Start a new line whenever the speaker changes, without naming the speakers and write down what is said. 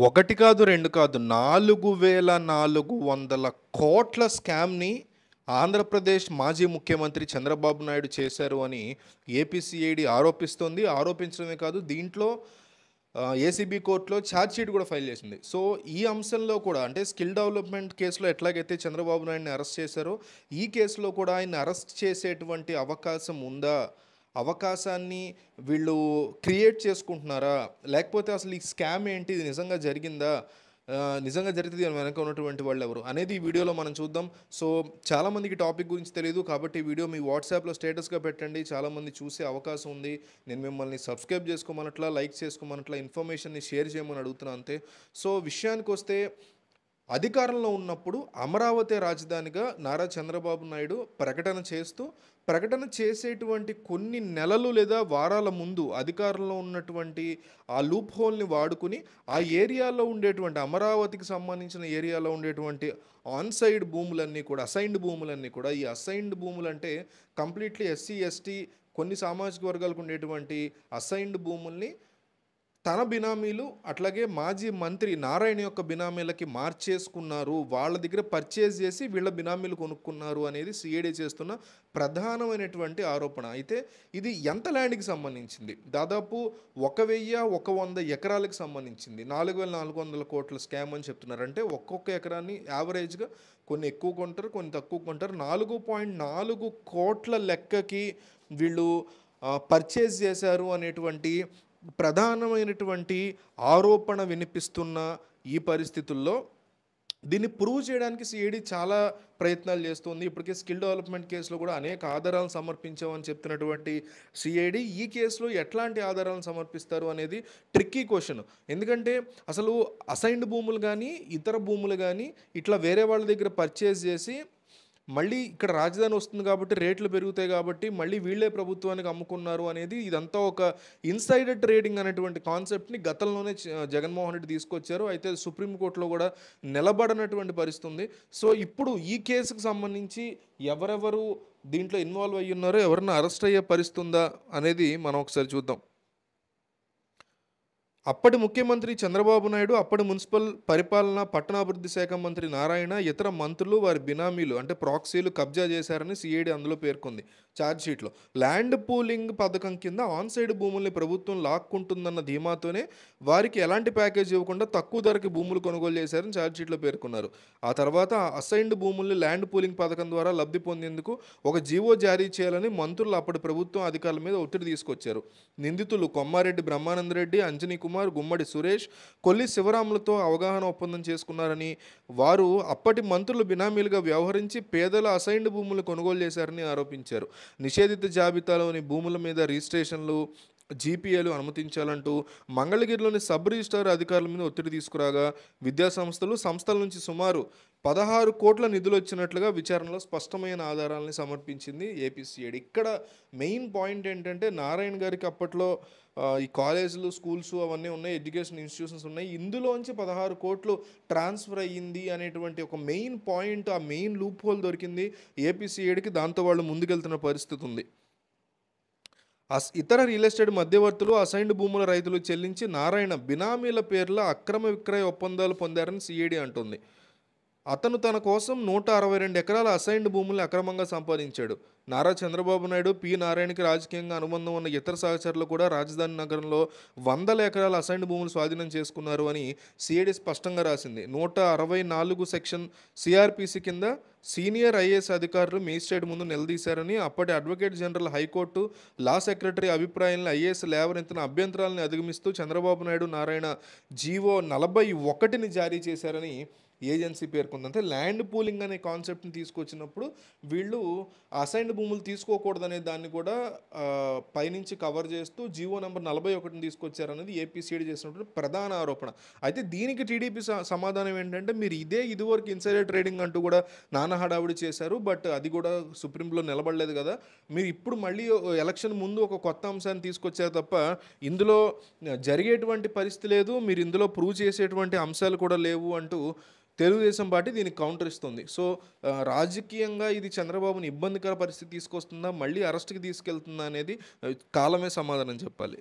ఒకటి కాదు, 2 కాదు. 4,400,00,00,000 స్కామ్‌ని ఆంధ్రప్రదేశ్ మాజీ ముఖ్యమంత్రి చంద్రబాబు నాయుడు చేశారు అని ఏపీసీఐడీ ఆరోపిస్తోంది. ఆరోపించడమే కాదు, దీంట్లో ఏసీబీ కోర్టులో ఛార్జ్ షీట్ కూడా ఫైల్ చేసింది. సో, ఈ అంశంలో కూడా అంటే స్కిల్ డెవలప్‌మెంట్ కేసులో ఎట్లాగైతే చంద్రబాబు నాయుడిని అరెస్ట్ చేశారో, ఈ కేసులో కూడా ఆయన్ని అరెస్ట్ చేసేటువంటి అవకాశం ఉందా? అవకాశాన్ని వీళ్ళు క్రియేట్ చేసుకుంటున్నారా? లేకపోతే అసలు ఈ స్కామ్ ఏంటి? ఇది నిజంగా జరిగిందా? నిజంగా జరిగితే దీని వెనక ఉన్నటువంటి వాళ్ళెవరు? అనేది ఈ వీడియోలో మనం చూద్దాం. సో, చాలామందికి టాపిక్ గురించి తెలీదు. కాబట్టి ఈ వీడియో మీ వాట్సాప్‌లో స్టేటస్‌గా పెట్టండి. చాలామంది చూసే అవకాశం ఉంది. నేను మిమ్మల్ని సబ్స్క్రైబ్ చేసుకోమనట్లా, లైక్ చేసుకోమనట్లా, ఇన్ఫర్మేషన్‌ని షేర్ చేయమని అడుగుతున్నా అంతే. సో, విషయానికొస్తే అధికారంలో ఉన్నప్పుడు అమరావతి రాజధానిగా నారా చంద్రబాబు నాయుడు ప్రకటన చేసేటువంటి కొన్ని నెలలు లేదా వారాల ముందు అధికారంలో ఉన్నటువంటి ఆ లూప్ హోల్ని వాడుకుని ఆ ఏరియాలో ఉండేటువంటి అమరావతికి సంబంధించిన ఏరియాలో ఉండేటువంటి ఆన్సైడ్ భూములన్నీ కూడా ఈ అసైన్డ్ భూములు అంటే కంప్లీట్లీ ఎస్సీ ఎస్టీ కొన్ని సామాజిక వర్గాలకు ఉండేటువంటి అసైన్డ్ భూముల్ని తన బినామీలు అట్లాగే మాజీ మంత్రి నారాయణ యొక్క బినామీలకి మార్చేసుకున్నారు. వాళ్ళ దగ్గర పర్చేజ్ చేసి వీళ్ళ బినామీలు కొనుక్కున్నారు అనేది సిఐడి చేస్తున్న ప్రధానమైనటువంటి ఆరోపణ. అయితే ఇది ఎంత ల్యాండ్కి సంబంధించింది? దాదాపు 1,100 ఎకరాలకు సంబంధించింది. 4,400 కోట్ల స్కామ్ అని చెప్తున్నారు. అంటే ఒక్కొక్క ఎకరాన్ని యావరేజ్గా కొన్ని ఎక్కువ కొంటారు, కొన్ని తక్కువ కొంటారు. 4.4 కోట్ల లెక్కకి వీళ్ళు పర్చేజ్ చేశారు అనేటువంటి ప్రధానమైనటువంటి ఆరోపణ వినిపిస్తున్న ఈ పరిస్థితుల్లో దీన్ని ప్రూవ్ చేయడానికి సిఐడి చాలా ప్రయత్నాలు చేస్తుంది. ఇప్పటికే స్కిల్ డెవలప్మెంట్ కేసులో కూడా అనేక ఆధారాలను సమర్పించామని చెప్తున్నటువంటి సిఐడి ఈ కేసులో ఎట్లాంటి ఆధారాలను సమర్పిస్తారు అనేది ట్రిక్కీ క్వశ్చన్. ఎందుకంటే అసలు అసైన్డ్ భూములు కానీ ఇతర భూములు కానీ ఇట్లా వేరే వాళ్ళ దగ్గర పర్చేజ్ చేసి మళ్ళీ ఇక్కడ రాజధాని వస్తుంది కాబట్టి రేట్లు పెరుగుతాయి కాబట్టి మళ్ళీ వీళ్ళే ప్రభుత్వానికి అమ్ముకున్నారు అనేది ఇదంతా ఒక ఇన్సైడర్ ట్రేడింగ్ అనేటువంటి కాన్సెప్ట్ని గతంలోనే జగన్మోహన్ రెడ్డి తీసుకొచ్చారు. అయితే సుప్రీంకోర్టులో కూడా నిలబడనటువంటి పరిస్థితి ఉంది. సో, ఇప్పుడు ఈ కేసుకు సంబంధించి ఎవరెవరు దీంట్లో ఇన్వాల్వ్ అయ్యి ఉన్నారో, ఎవరన్నా అరెస్ట్ అయ్యే పరిస్థితి ఉందా అనేది మనం ఒకసారి చూద్దాం. అప్పటి ముఖ్యమంత్రి చంద్రబాబు నాయుడు, అప్పటి మున్సిపల్ పరిపాలన పట్టణాభివృద్ధి శాఖ మంత్రి నారాయణ, ఇతర మంత్రులు వారి బినామీలు అంటే ప్రాక్సీలు కబ్జా చేశారని సిఐడి అందులో పేర్కొంది ఛార్జ్షీట్లో. ల్యాండ్ పూలింగ్ పథకం కింద ఆన్సైడ్ భూముల్ని ప్రభుత్వం లాక్కుంటుందన్న ధీమాతోనే వారికి ఎలాంటి ప్యాకేజ్ ఇవ్వకుండా తక్కువ ధరకి భూములు కొనుగోలు చేశారని ఛార్జ్షీట్లో పేర్కొన్నారు. ఆ తర్వాత అసైన్డ్ భూముల్ని ల్యాండ్ పూలింగ్ పథకం ద్వారా లబ్ధి పొందేందుకు ఒక జీవో జారీ చేయాలని మంత్రులు అప్పటి ప్రభుత్వం అధికారుల మీద ఒత్తిడి తీసుకొచ్చారు. నిందితులు కొమ్మారెడ్డి బ్రహ్మానందరెడ్డి, అంజనీ కుమార్, గుమ్మడి సురేష్, కొల్లి శివరాములతో అవగాహన ఒప్పందం చేసుకున్నారని, వారు అప్పటి మంత్రులు బినామీలుగా వ్యవహరించి పేదల అసైన్డ్ భూములు కొనుగోలు చేశారని ఆరోపించారు. నిషేధిత జాబితాలోని భూముల మీద రిజిస్ట్రేషన్లు, జీపీఏలు అనుమతించాలంటూ మంగళగిరిలోని సబ్ రిజిస్ట్రార్ అధికారుల మీద ఒత్తిడి తీసుకురాగా సంస్థల నుంచి సుమారు 16 కోట్ల నిధులు వచ్చినట్లుగా విచారణలో స్పష్టమైన ఆధారాలని సమర్పించింది ఏపీసీఐడి. ఇక్కడ మెయిన్ పాయింట్ ఏంటంటే నారాయణ గారికి అప్పట్లో ఈ కాలేజీలు, స్కూల్స్ అవన్నీ ఉన్నాయి, ఎడ్యుకేషన్ ఇన్స్టిట్యూషన్స్ ఉన్నాయి. ఇందులోంచి 16 కోట్లు ట్రాన్స్ఫర్ అయ్యింది అనేటువంటి ఒక మెయిన్ పాయింట్, ఆ మెయిన్ లూప్ హోల్ దొరికింది ఏపీసీఐడికి. దాంతో వాళ్ళు ముందుకెళ్తున్న పరిస్థితి ఉంది. ఇతర రియల్ ఎస్టేట్ మధ్యవర్తులు అసైన్డ్ భూముల రైతులు చెల్లించి నారాయణ బినామీల పేర్ల అక్రమ విక్రయ ఒప్పందాలు పొందారని సిఐడి అంటుంది. అతను తన కోసం 162 ఎకరాల అసైన్డ్ భూముల్ని అక్రమంగా సంపాదించాడు. నారా చంద్రబాబు నాయుడు, పి నారాయణకి రాజకీయంగా అనుబంధం ఉన్న ఇతర సహచరులు కూడా రాజధాని నగరంలో 100 ఎకరాల అసైన్డ్ భూములు స్వాధీనం చేసుకున్నారు అని సిఐడి స్పష్టంగా రాసింది. 164 సెక్షన్ సిఆర్పిసి కింద సీనియర్ ఐఏఎస్ అధికారులు మేజిస్ట్రేట్ ముందు నిలదీశారని, అప్పటి అడ్వకేట్ జనరల్, హైకోర్టు లా సెక్రటరీ అభిప్రాయాలను ఐఏఎస్ లేవనెత్తిన అభ్యంతరాలను అధిగమిస్తూ చంద్రబాబు నాయుడు, నారాయణ జీవో 41ని జారీ చేశారని ఏజెన్సీ పేర్కొంది. అంటే ల్యాండ్ పూలింగ్ అనే కాన్సెప్ట్ని తీసుకొచ్చినప్పుడు వీళ్ళు అసైన్డ్ భూములు తీసుకోకూడదనే దాన్ని కూడా పైనుంచి కవర్ చేస్తూ జీవో నెంబర్ 41ని తీసుకొచ్చారనేది ఏపీసీఐడి చేసినటువంటి ప్రధాన ఆరోపణ. అయితే దీనికి టీడీపీ సమాధానం ఏంటంటే, మీరు ఇదివరకు ఇన్సైడర్ ట్రేడింగ్ అంటూ కూడా నానా హడావుడి చేశారు, బట్ అది కూడా సుప్రీంలో నిలబడలేదు కదా, మీరు ఇప్పుడు మళ్ళీ ఎలక్షన్ ముందు ఒక కొత్త అంశాన్ని తీసుకొచ్చారు తప్ప ఇందులో జరిగేటువంటి పరిస్థితి లేదు, మీరు ఇందులో ప్రూవ్ చేసేటువంటి అంశాలు కూడా లేవు అంటూ తెలుగుదేశం పార్టీ దీనికి కౌంటర్ ఇస్తుంది. సో, రాజకీయంగా ఇది చంద్రబాబుని ఇబ్బందికర పరిస్థితి తీసుకొస్తుందా, మళ్ళీ అరెస్ట్కి తీసుకెళ్తుందా అనేది కాలమే సమాధానం చెప్పాలి.